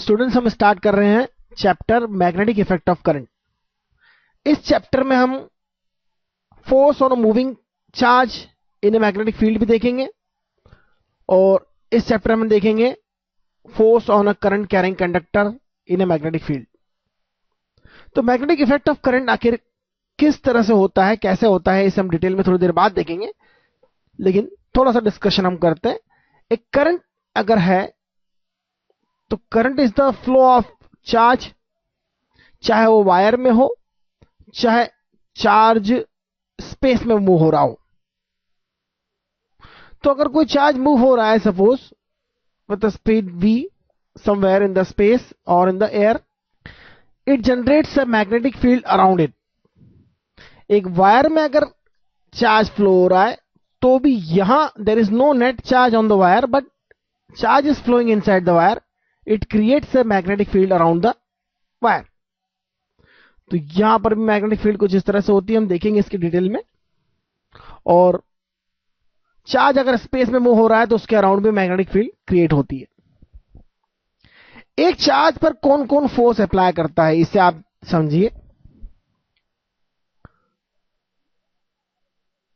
Students हम start कर रहे हैं chapter magnetic effect of current. इस चैप्टर में हम force on moving charge in a magnetic field भी देखेंगे और इस चैप्टर में देखेंगे force on a current carrying conductor in a magnetic field. तो मैग्नेटिक इफेक्ट ऑफ करंट आखिर किस तरह से होता है, कैसे होता है, इसे हम डिटेल में थोड़ी देर बाद देखेंगे, लेकिन थोड़ा सा डिस्कशन हम करते हैं। एक करंट अगर है तो current is the flow of charge, चाहे वो वायर में हो चाहे चार्ज स्पेस में मूव हो रहा हो। तो अगर कोई चार्ज मूव हो रहा है suppose with the speed v somewhere in the space और in the air, it generates a magnetic field around it. एक वायर में अगर चार्ज फ्लो हो रहा है तो भी यहां there is no net charge on the wire but charge is flowing inside the wire, it creates a magnetic field around the wire. तो यहां पर भी मैग्नेटिक फील्ड कुछ इस तरह से होती है, हम देखेंगे इसकी डिटेल में। और चार्ज अगर स्पेस में मूव हो रहा है तो उसके अराउंड भी मैग्नेटिक फील्ड क्रिएट होती है। एक चार्ज पर कौन कौन फोर्स अप्लाई करता है इसे आप समझिए।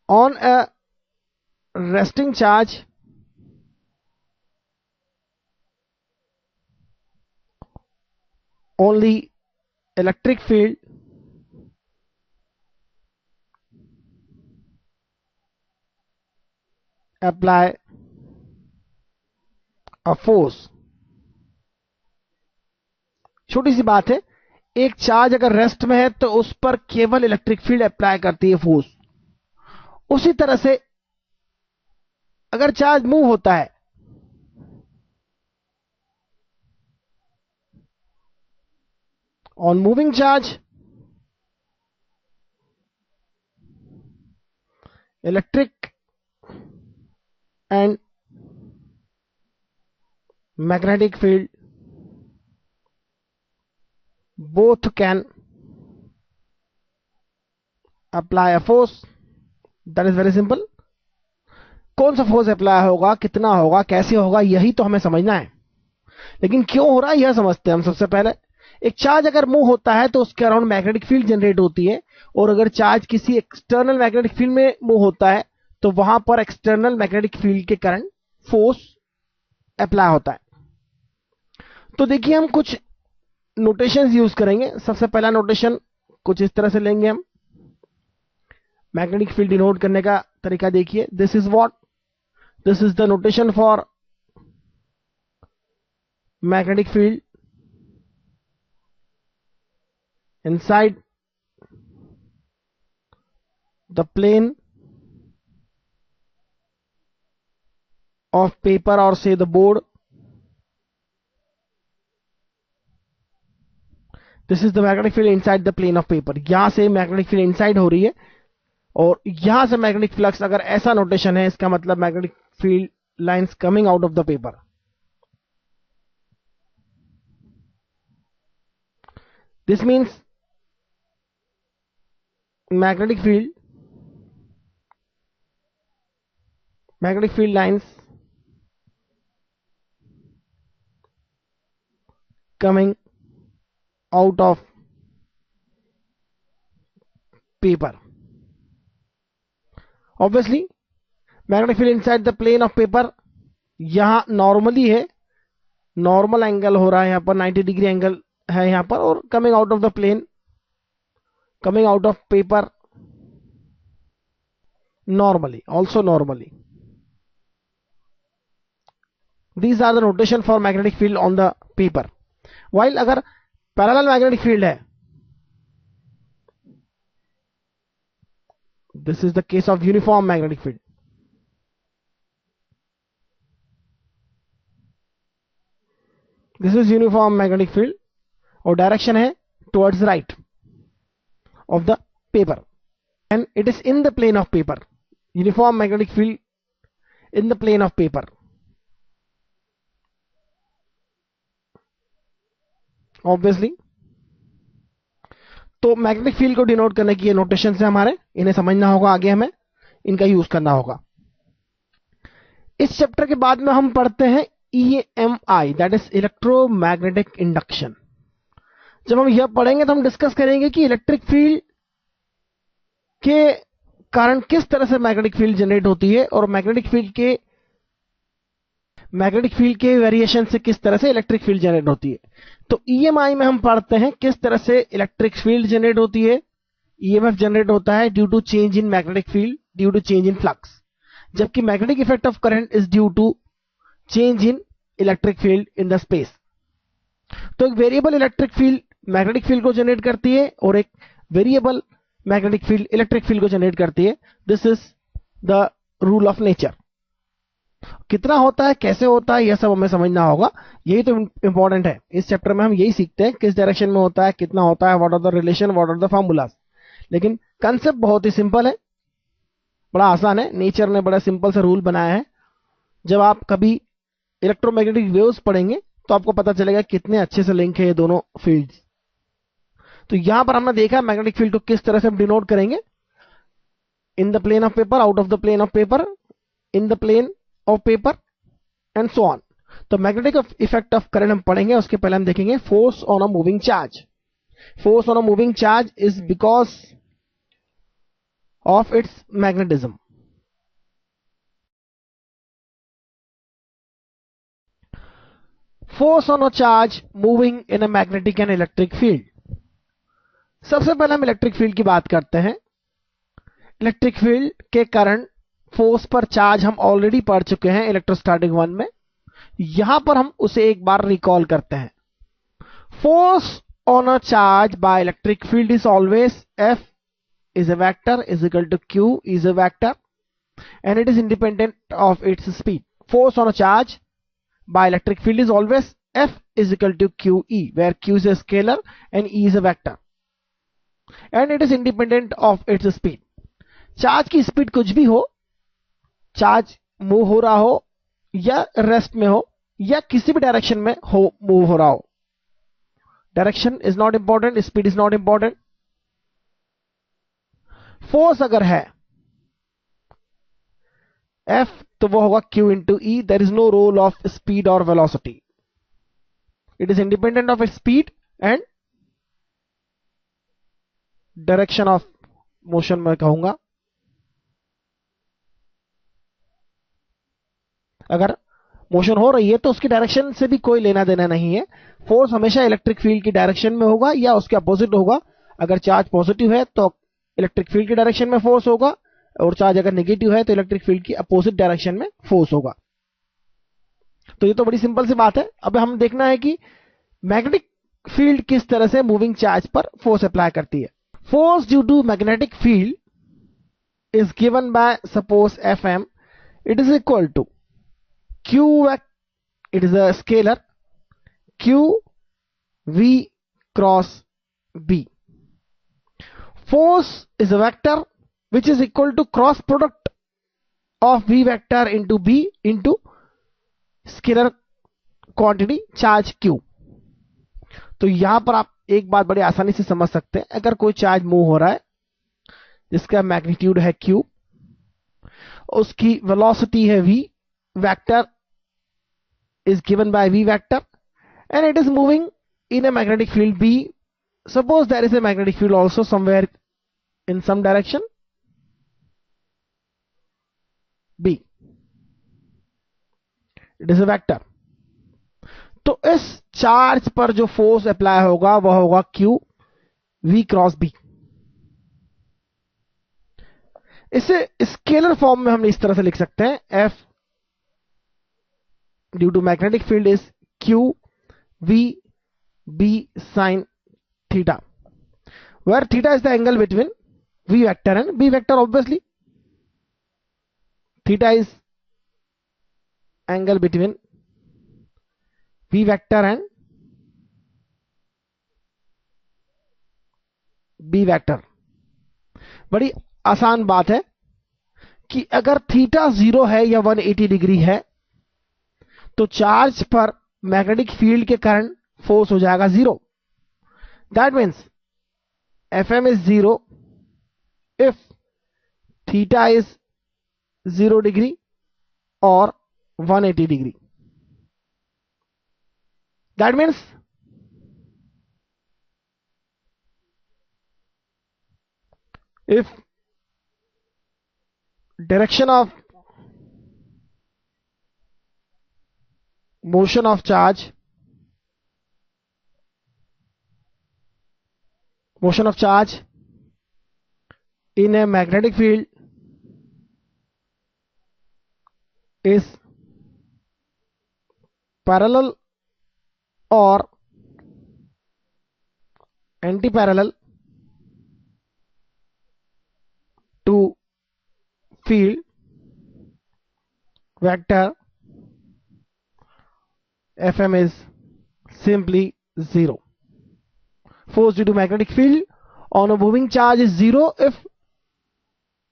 On a resting charge only electric field apply a force। छोटी सी बात है, एक चार्ज अगर रेस्ट में है तो उस पर केवल इलेक्ट्रिक फील्ड अप्लाई करती है फोर्स। उसी तरह से अगर चार्ज मूव होता है on moving charge electric and magnetic field both can apply a force। that is very simple। कौन सा फोर्स अप्लाई होगा, कितना होगा, कैसे होगा, यही तो हमें समझना है। लेकिन क्यों हो रहा है यह समझते हैं हम सबसे पहले। एक चार्ज अगर मूव होता है तो उसके अराउंड मैग्नेटिक फील्ड जनरेट होती है, और अगर चार्ज किसी एक्सटर्नल मैग्नेटिक फील्ड में मूव होता है तो वहां पर एक्सटर्नल मैग्नेटिक फील्ड के कारण फोर्स अप्लाई होता है। तो देखिए हम कुछ नोटेशंस यूज करेंगे। सबसे पहला नोटेशन कुछ इस तरह से लेंगे हम। मैग्नेटिक फील्ड डिनोट करने का तरीका देखिए। This is what, this is the notation for magnetic field inside the plane of paper or say the board। this is the magnetic field inside the plane of paper। यहां से magnetic field inside हो रही है और यहां से magnetic flux, अगर ऐसा नोटेशन है इसका मतलब magnetic field lines coming out of the paper. This means magnetic field lines coming out of paper। obviously magnetic field inside the plane of paper यहां नॉर्मली है, नॉर्मल एंगल हो रहा है, यहां पर 90 डिग्री एंगल है यहां पर, और coming out of the plane, coming out of paper normally, also normally। these are the notation for magnetic field on the paper। while अगर पैरेलल मैग्नेटिक फील्ड है, this is the case of uniform magnetic field. This is uniform magnetic field और direction है towards right of the paper and it is in the plane of paper. Uniform magnetic field in the plane of paper. Obviously तो magnetic field को denote करने की ये notation है हमारे, इन्हें समझना होगा, आगे हमें इनका यूज करना होगा। इस चैप्टर के बाद में हम पढ़ते हैं EMI, that is electromagnetic induction. जब हम यह पढ़ेंगे तो हम डिस्कस करेंगे कि इलेक्ट्रिक फील्ड के कारण किस तरह से मैग्नेटिक फील्ड जनरेट होती है और मैग्नेटिक फील्ड के वेरिएशन से किस तरह से इलेक्ट्रिक फील्ड जनरेट होती है। तो EMI में हम पढ़ते हैं किस तरह से इलेक्ट्रिक फील्ड जनरेट होती है। EMF जनरेट होता है due to change in magnetic field, due to change in flux, जबकि magnetic effect of current is due to change in electric field in the space. तो एक variable electric field magnetic field को generate करती है और एक variable magnetic field electric field को generate करती है। This is the rule of nature. कितना होता है, कैसे होता है, यह सब हमें समझना होगा। यही तो इंपॉर्टेंट है। इस चैप्टर में हम यही सीखते हैं, किस डायरेक्शन में होता है, कितना होता है, what are the relation, what are the formulas. लेकिन कंसेप्ट बहुत ही सिंपल है, बड़ा आसान है। नेचर ने बड़ा सिंपल सा रूल बनाया है। जब आप कभी इलेक्ट्रोमैग्नेटिक वेव्स पढ़ेंगे तो आपको पता चलेगा कितने अच्छे से लिंक है ये दोनों फील्ड्स। तो यहां पर हमने देखा मैग्नेटिक फील्ड को किस तरह से हम डिनोट करेंगे। In the plane of paper, out of the plane of paper, in the plane of paper and so on. तो मैग्नेटिक इफेक्ट ऑफ करंट हम पढ़ेंगे, उसके पहले हम देखेंगे force on a moving charge. Force on a moving charge is because of its magnetism. Force on a charge moving in a magnetic and electric field. सबसे पहले हम इलेक्ट्रिक फील्ड की बात करते हैं। इलेक्ट्रिक फील्ड के कारण फोर्स पर चार्ज हम ऑलरेडी पढ़ चुके हैं इलेक्ट्रोस्टैटिक 1 में। यहां पर हम उसे एक बार रिकॉल करते हैं। Force on a charge by electric field is always F is a vector is equal to Q is a vector and it is independent of its speed. Force on a charge by electric field is always F is equal to QE, where Q is a scalar and E is a vector and it is independent of its speed. Charge की speed कुछ भी हो, charge move हो रहा हो या rest में हो या किसी भी डायरेक्शन में हो, मूव हो रहा हो, direction is not important, speed is not important. Force अगर है F तो वो होगा Q into E। There is no role of speed और velocity, it is independent of its speed and direction of motion में कहूंगा। अगर मोशन हो रही है तो उसकी डायरेक्शन से भी कोई लेना देना नहीं है। फोर्स हमेशा इलेक्ट्रिक फील्ड की डायरेक्शन में होगा या उसके अपोजिट होगा। अगर चार्ज पॉजिटिव है तो इलेक्ट्रिक फील्ड की डायरेक्शन में फोर्स होगा और चार्ज अगर नेगेटिव है तो इलेक्ट्रिक फील्ड की अपोजिट डायरेक्शन में फोर्स होगा। तो ये तो बड़ी सिंपल सी बात है। अब हम देखना है कि मैग्नेटिक फील्ड किस तरह से मूविंग चार्ज पर फोर्स अप्लाई करती है। Force due to magnetic field is given by suppose Fm, it is equal to Q, it is a scalar, Q V cross B. Force is a vector which is equal to cross product of V vector into B into scalar quantity charge Q. तो यहां पर आप एक बात बड़ी आसानी से समझ सकते हैं। अगर कोई चार्ज मूव हो रहा है जिसका मैग्नीट्यूड है Q, उसकी वेलोसिटी है V, vector is given by V vector and it is moving in a magnetic field B. Suppose there is a magnetic field also somewhere in some direction B, it is a vector. तो इस charge पर जो force apply होगा वह होगा Q V cross B। इसे scalar form में हम इस तरह से लिख सकते हैं, F due to magnetic field is Q V B sin theta, where theta is the angle between V vector and B vector. Obviously theta is angle between V vector and B vector। बड़ी आसान बात है कि अगर theta 0 है या 180 degree है तो चार्ज पर मैग्नेटिक फील्ड के कारण फोर्स हो जाएगा 0। That means Fm is 0 if theta is 0 degree or 180 degree। That means if direction of motion of charge in a magnetic field is parallel or anti-parallel to field vector, Fm is simply 0. Force due to magnetic field on a moving charge is 0 if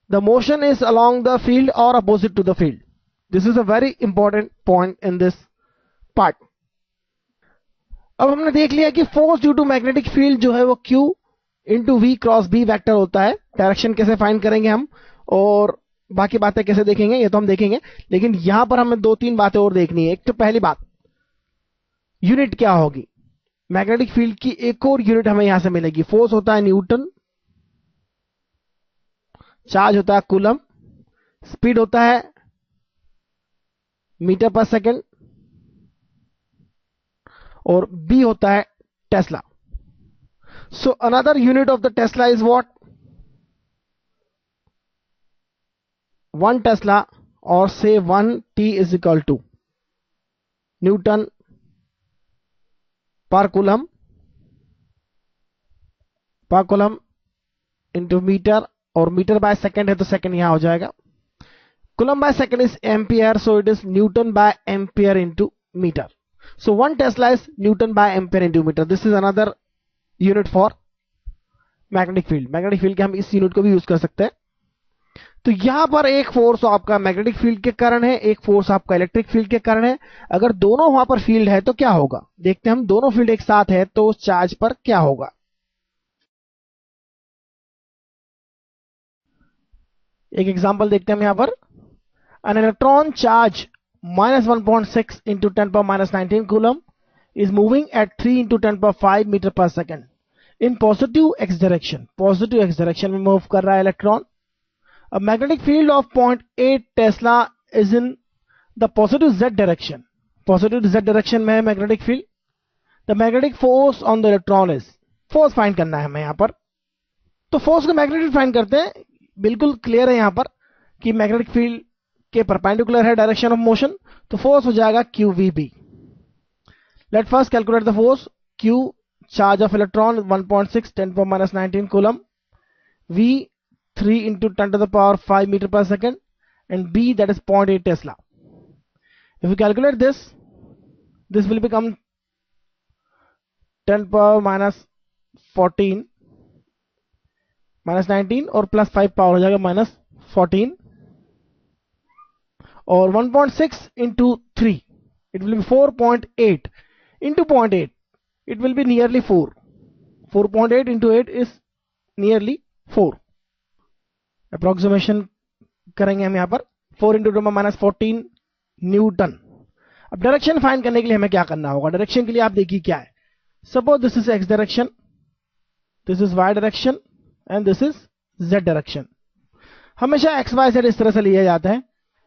the motion is along the field or opposite to the field. This is a very important point in this part. अब हमने देख लिया कि force due to magnetic field जो है वो Q into V cross B vector होता है. डायरेक्शन कैसे फाइंड करेंगे हम और बाकी बातें कैसे देखेंगे ये तो हम देखेंगे, लेकिन यहां पर हमें 2-3 बातें और देखनी है. एक तो पहली बात, यूनिट क्या होगी. मैग्नेटिक फील्ड की एक और यूनिट हमें यहां से मिलेगी. फोर्स होता है न्यूटन, चार्ज होता है कूलम, स्पीड होता है मीटर पर सेकंड और B होता है tesla. So another unit of the tesla is what? 1 tesla और से 1 T is equal to newton per coulomb into metre, और मीटर बाय सेकंड है तो सेकंड यहां हो जाएगा. Coulomb by second is ampere, so it is newton by ampere into metre. So 1 Tesla is Newton by ampere into meter. This is another unit for magnetic field. Magnetic field के हम इस unit को भी use कर सकते हैं. तो यहां पर एक फोर्स आपका मैग्नेटिक फील्ड के कारण है, एक फोर्स आपका इलेक्ट्रिक फील्ड के कारण है. अगर दोनों वहां पर फील्ड है तो क्या होगा देखते हैं हम. दोनों फील्ड एक साथ है तो चार्ज पर क्या होगा. एक एग्जांपल देखते हैं हम यहां पर. An electron charge minus 1.6 into 10 power minus 19 coulomb is moving at 3 into 10 power 5 meter per second in positive x direction. Positive x direction में मूव कर रहा है electron. A magnetic field of 0.8 Tesla is in the positive z direction. Positive z direction में है magnetic field. The magnetic force on the electron is, force find करना है हमें यहां पर. तो फोर्स को मैग्नेटिक फाइंड करते हैं. बिल्कुल क्लियर है यहां पर कि मैग्नेटिक फील्ड के परपेंडिकुलर है डायरेक्शन ऑफ मोशन, तो फोर्स हो जाएगा QVB. Let first calculate the force. Q charge of electron 1.6 10 power minus 19 coulomb, V 3 into 10 to the power 5 meter per second, and B that is 0.8 Tesla. If you calculate this will become 10 power minus 14 minus 19 और plus 5 power हो जाएगा minus 14, और 1.6 into 3 it will be 4.8 into 0.8 it will be nearly 4. 4.8 into 8 is nearly 4. Approximation करेंगे हम यहां पर. 4 into 2 minus 14 Newton. अब direction find करने के लिए हमें क्या करना होगा. डायरेक्शन के लिए आप देखिए क्या है. Suppose this is x direction, this is y direction and this is z direction. हमेशा x y z इस तरह से लिया जाता है.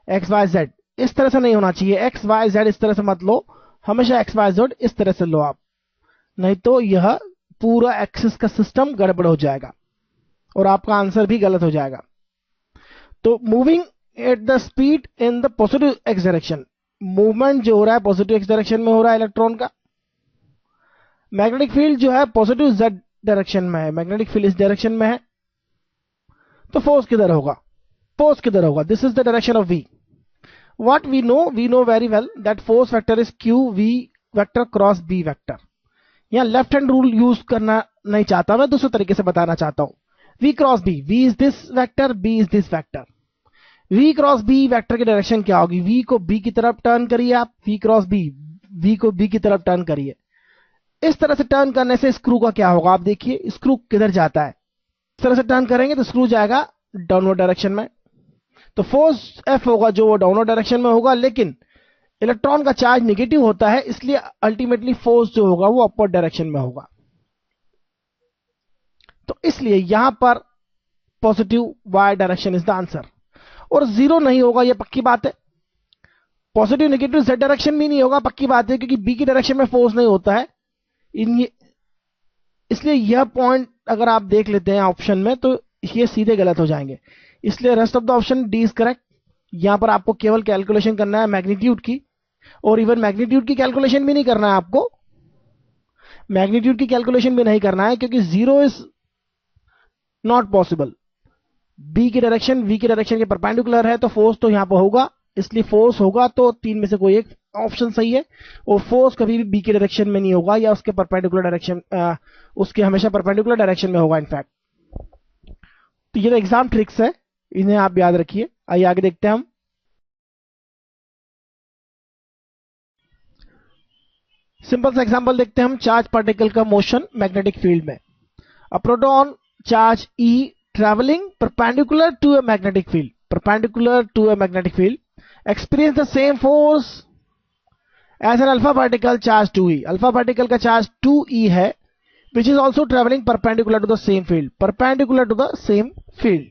एक्स वाई जेड इस तरह से नहीं होना चाहिए. एक्स वाई जेड इस तरह से मत लो, हमेशा एक्स वाई जेड इस तरह से लो आप, नहीं तो यह पूरा एक्सिस का सिस्टम गड़बड़ हो जाएगा और आपका आंसर भी गलत हो जाएगा. तो moving at the speed in the positive x direction, movement जो हो रहा है पॉजिटिव एक्स डायरेक्शन में हो रहा है इलेक्ट्रॉन का. मैग्नेटिक फील्ड जो है पॉजिटिव जेड डायरेक्शन में है, मैग्नेटिक फील्ड इस डायरेक्शन में है, तो फोर्स किधर होगा. फोर्स किधर होगा. This is the direction of V. What we know very well that force vector is QV vector cross B vector. यहां लेफ्ट हैंड रूल यूज करना नहीं चाहता, मैं दूसरे तरीके से बताना चाहता हूं. V cross B, V is this vector, B is this vector. V cross B vector की डायरेक्शन क्या होगी. V को B की तरफ टर्न करिए आप. V क्रॉस B, V को B की तरफ टर्न करिए. इस तरह से टर्न करने से स्क्रू का क्या होगा आप देखिए. स्क्रू किधर जाता है. इस तरह से टर्न करेंगे तो स्क्रू जाएगा डाउनवर्ड डायरेक्शन में. तो फोर्स F होगा जो वो डाउनवर्ड डायरेक्शन में होगा, लेकिन इलेक्ट्रॉन का चार्ज नेगेटिव होता है, इसलिए अल्टीमेटली फोर्स जो होगा वो अपवर्ड डायरेक्शन में होगा। तो इसलिए यहां पर positive Y direction is the answer. और जीरो नहीं होगा, यह पक्की बात है। पॉजिटिव नेगेटिव जेड डायरेक्शन भी नहीं होगा, पक्की बात है, क्योंकि बी की डायरेक्शन में फोर्स नहीं होता है। इसलिए यह पॉइंट अगर आप देख लेते हैं ऑप्शन में तो ये सीधे गलत हो जाएंगे। इसलिए rest of the option D is correct. यहां पर आपको केवल कैलकुलेशन करना है मैग्नीट्यूड की, और इवन मैग्नीट्यूड की कैलकुलेशन भी नहीं करना है आपको। मैग्नीट्यूड की कैलकुलेशन भी नहीं करना है, क्योंकि zero is not possible. B की डायरेक्शन वी की डायरेक्शन के परपेंडिकुलर है, तो फोर्स तो यहां पर होगा, इसलिए फोर्स होगा तो तीन में से कोई एक ऑप्शन सही है। और फोर्स कभी भी बी की डायरेक्शन में नहीं होगा, या उसके परपेंडिकुलर डायरेक्शन, उसके हमेशा परपेंडिकुलर डायरेक्शन में होगा इनफैक्ट। तो ये एग्जाम ट्रिक्स है, इन्हें आप याद रखिए। आइए आगे देखते हैं हम। सिंपल सा एग्जांपल देखते हैं हम, चार्ज पार्टिकल का मोशन मैग्नेटिक फील्ड में। A proton charge e travelling perpendicular to a magnetic field, perpendicular to a magnetic field experience the same force as an alpha particle charge 2e। Alpha particle का charge 2e है, which is also traveling perpendicular to the same field, perpendicular to the same field।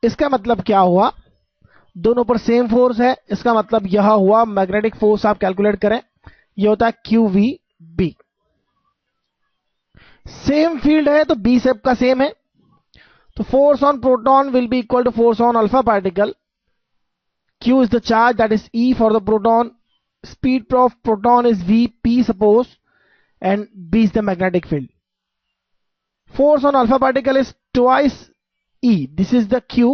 इसका मतलब क्या हुआ, दोनों पर same force है, इसका मतलब यह हुआ मैग्नेटिक फोर्स आप कैलकुलेट करें, यह होता है QVB। सेम फील्ड है तो बी सब का सेम है, तो force on proton will be equal to force on alpha particle. Q is the charge, that is E for the proton, speed of proton is Vp suppose, and B is the magnetic field. Force on alpha particle is twice E, this is the Q,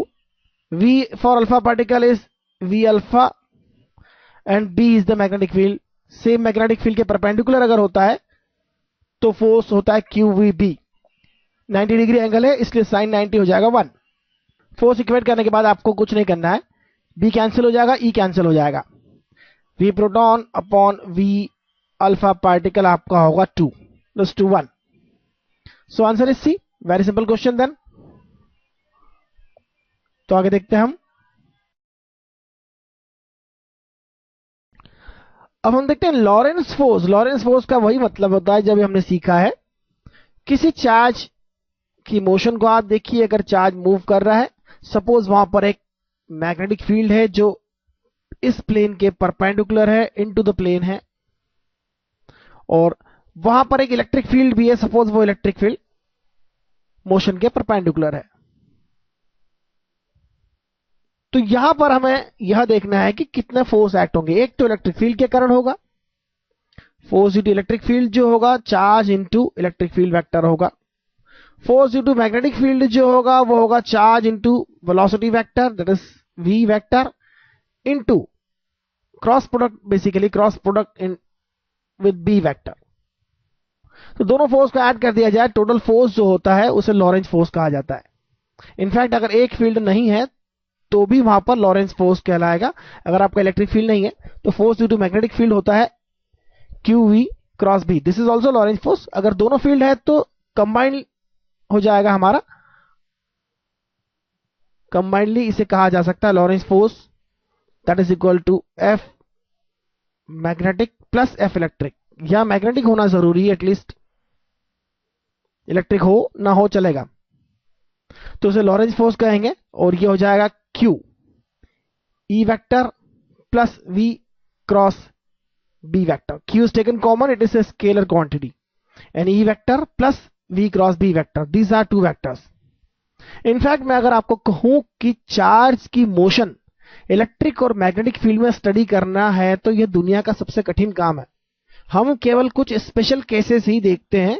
V for alpha particle is V alpha, and B is the magnetic field। Same magnetic field के perpendicular अगर होता है तो force होता है QVB। 90 degree angle है, इसलिए sign 90 हो जाएगा 1। फोर्स इक्वेट करने के बाद आपको कुछ नहीं करना है, B कैंसिल हो जाएगा, E कैंसिल हो जाएगा, V proton upon V alpha particle आपका होगा 2 plus 2 1। So answer is C. Very simple question then. तो आगे देखते हैं हम। अब हम देखते हैं लॉरेंस फोर्स। लॉरेंस फोर्स का वही मतलब होता है जब हमने सीखा है किसी चार्ज की मोशन को। आप देखिए, अगर चार्ज मूव कर रहा है, सपोज वहां पर एक मैग्नेटिक फील्ड है जो इस प्लेन के परपेंडिकुलर है, इनटू द प्लेन है, और वहां पर एक इलेक्ट्रिक फील्ड भी है, सपोज वो इलेक्ट्रिक फील्ड मोशन के परपेंडिकुलर है। तो यहां पर हमें यह देखना है कि कितने फोर्स एक्ट होंगे। एक तो इलेक्ट्रिक फील्ड के कारण होगा, force due to electric field जो होगा charge into electric field vector होगा। Force due to magnetic field जो होगा वो होगा charge into velocity vector, that is V vector, into cross product, basically cross product in with B vector. तो दोनों force को ऐड कर दिया जाए, टोटल फोर्स जो होता है उसे लॉरेंस फोर्स कहा जाता है। इनफैक्ट अगर एक फील्ड नहीं है तो भी वहां पर लॉरेंस फोर्स कहलाएगा। अगर आपका इलेक्ट्रिक फील्ड नहीं है तो force due to magnetic field होता है QV cross B, this is also Lorentz force. अगर दोनों फील्ड है तो कंबाइंड हो जाएगा हमारा, कंबाइंडली इसे कहा जा सकता है Lorentz force, that is equal to F magnetic plus F electric. या मैग्नेटिक होना जरूरी है, एटलीस्ट इलेक्ट्रिक हो ना हो चलेगा, तो उसे लॉरेंस फोर्स कहेंगे। और ये हो जाएगा Q E vector plus V cross B vector. Q is taken common, it is a scalar quantity, and E vector plus V cross B vector, these are two vectors। In fact मैं अगर आपको कहूं कि चार्ज की motion electric और magnetic field में study करना है तो यह दुनिया का सबसे कठिन काम है। हम केवल कुछ स्पेशल केसेस ही देखते हैं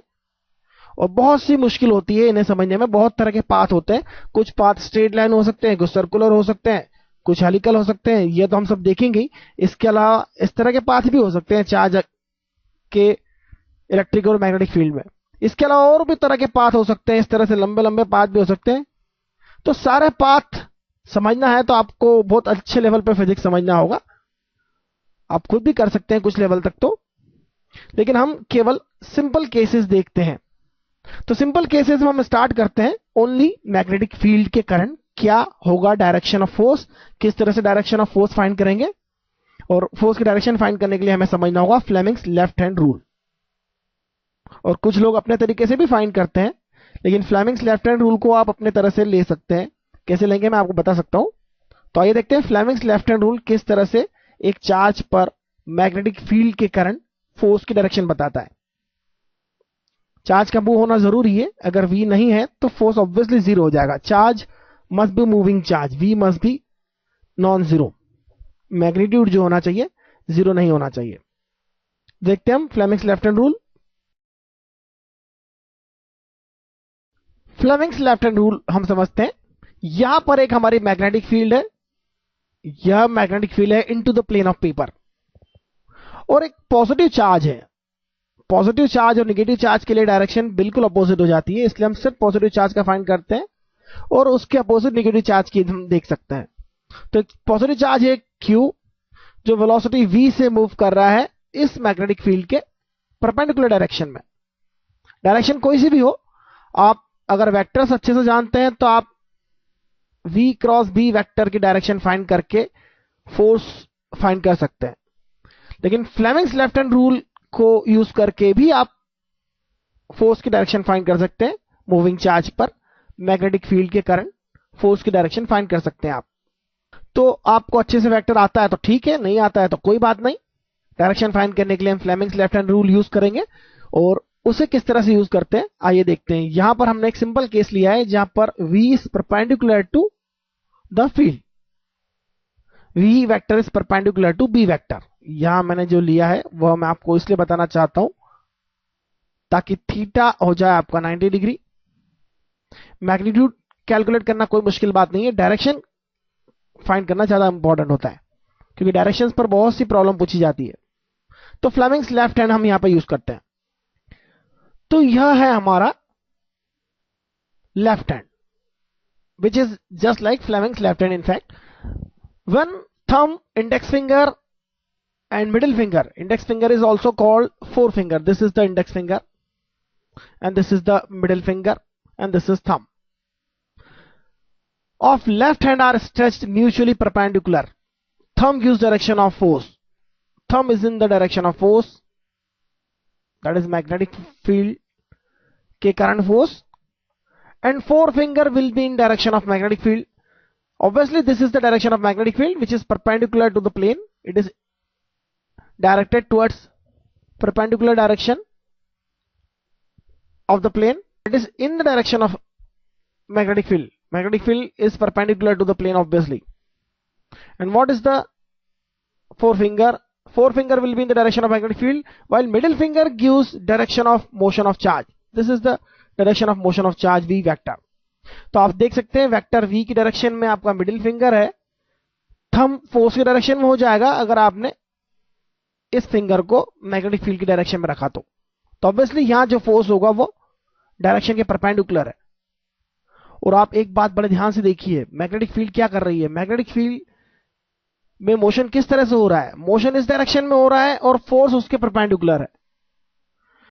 और बहुत सी मुश्किल होती है इन्हें समझने में। बहुत तरह के पाथ होते हैं, कुछ पाथ स्ट्रेट लाइन हो सकते हैं, कुछ सर्कुलर हो सकते हैं, कुछ हेलिकल हो सकते हैं, ये तो हम सब देखेंगे। इसके अलावा इस तरह के पाथ भी हो सकते हैं चार्ज के इलेक्ट्रिक और मैग्नेटिक फील्ड में। इसके अलावा और भी तरह के पाथ हो सकते हैं, इस तरह से लंबे लंबे पाथ भी हो सकते हैं। तो सारे पाथ समझना है तो आपको बहुत अच्छे लेवल पर फिजिक्स समझना होगा। आप खुद भी कर सकते हैं कुछ लेवल तक तो, लेकिन हम केवल सिंपल केसेस देखते हैं। तो सिंपल केसेस में हम स्टार्ट करते हैं ओनली मैग्नेटिक फील्ड के करंट क्या होगा, डायरेक्शन ऑफ फोर्स, किस तरह से डायरेक्शन ऑफ फोर्स फाइंड करेंगे। और फोर्स की डायरेक्शन फाइंड करने के लिए हमें समझना होगा फ्लेमिंग्स लेफ्ट हैंड रूल। और कुछ लोग अपने तरीके से भी फाइंड करते हैं, लेकिन फ्लेमिंग्स लेफ्ट हैंड रूल को आप अपने तरह से ले सकते हैं। कैसे लेंगे मैं आपको बता सकता हूं। तो आइए देखते हैं फ्लेमिंग्स लेफ्ट हैंड रूल किस तरह से एक चार्ज पर मैग्नेटिक फील्ड के कारण फोर्स की डायरेक्शन बताता है। चार्ज का मूव होना जरूरी है, अगर v नहीं है तो फोर्स ऑब्वियसली जीरो हो जाएगा। Charge must be moving charge, v must be non zero, magnitude जो होना चाहिए जीरो नहीं होना चाहिए। देखते हैं हम Fleming's left hand rule. Fleming's left hand rule हम समझते हैं। यहां पर एक हमारी मैग्नेटिक फील्ड है, यह मैग्नेटिक फील्ड है into the plane of paper, और एक पॉजिटिव चार्ज है। पॉजिटिव चार्ज और नेगेटिव चार्ज के लिए डायरेक्शन बिल्कुल अपोजिट हो जाती है, इसलिए हम सिर्फ पॉजिटिव चार्ज का फाइंड करते हैं और उसके अपोजिट नेगेटिव चार्ज की हम देख सकते हैं। तो पॉजिटिव चार्ज है Q जो वेलोसिटी v से मूव कर रहा है इस मैग्नेटिक फील्ड के परपेंडिकुलर डायरेक्शन में। डायरेक्शन कोई सी भी हो, आप अगर वेक्टर्स अच्छे से जानते हैं तो आप v क्रॉस b वेक्टर की डायरेक्शन फाइंड करके फोर्स फाइंड कर सकते हैं। लेकिन फ्लेमिंग्स लेफ्ट हैंड रूल को यूज करके भी आप फोर्स की डायरेक्शन फाइंड कर सकते हैं। मूविंग चार्ज पर मैग्नेटिक फील्ड के कारण फोर्स की डायरेक्शन फाइंड कर सकते हैं आप। तो आपको अच्छे से वेक्टर आता है तो ठीक है, नहीं आता है तो कोई बात नहीं। डायरेक्शन फाइंड करने के लिए हम Fleming's left hand rule use करेंगे, और उसे किस तरह से यूज करते हैं आइए देखते हैं। यहां पर हमने एक सिंपल केस लिया है जहां पर v is perpendicular to the field, v vector is perpendicular to b vector. यहां मैंने जो लिया है वह मैं आपको इसलिए बताना चाहता हूं ताकि थीटा हो जाए आपका 90 डिग्री। मैग्नीट्यूड कैलकुलेट करना कोई मुश्किल बात नहीं है, डायरेक्शन फाइंड करना ज्यादा इंपॉर्टेंट होता है क्योंकि डायरेक्शंस पर बहुत सी प्रॉब्लम पूछी जाती है। तो फ्लेमिंग्स लेफ्ट हैंड हम यहां पर यूज करते हैं। तो यह है हमारा left hand which is just like Fleming's left hand. In fact, when thumb, index finger and middle finger, index finger is also called forefinger. This is the index finger and this is the middle finger and this is thumb of left hand are stretched mutually perpendicular. Thumb gives direction of force. Thumb is in the direction of force, that is magnetic field के कारण force, and forefinger will be in direction of magnetic field. Obviously this is the direction of magnetic field which is perpendicular to the plane. It is directed towards perpendicular direction of the plane. It is in the direction of magnetic field. Magnetic field is perpendicular to the plane obviously. And what is the forefinger? Forefinger will be in the direction of magnetic field while middle finger gives direction of motion of charge. This is the direction of motion of charge v vector. तो आप देख सकते हैं vector v की direction में आपका middle finger है, thumb force की डायरेक्शन में हो जाएगा अगर आपने इस फिंगर को मैग्नेटिक फील्ड की डायरेक्शन में रखा तो ऑब्वियसली यहां जो फोर्स होगा वो डायरेक्शन के परपेंडिकुलर है। और आप एक बात बड़े ध्यान से देखिए, मैग्नेटिक फील्ड क्या कर रही है। मैग्नेटिक फील्ड में मोशन किस तरह से हो रहा है, मोशन इस डायरेक्शन में हो रहा है और फोर्स उसके परपेंडिकुलर है।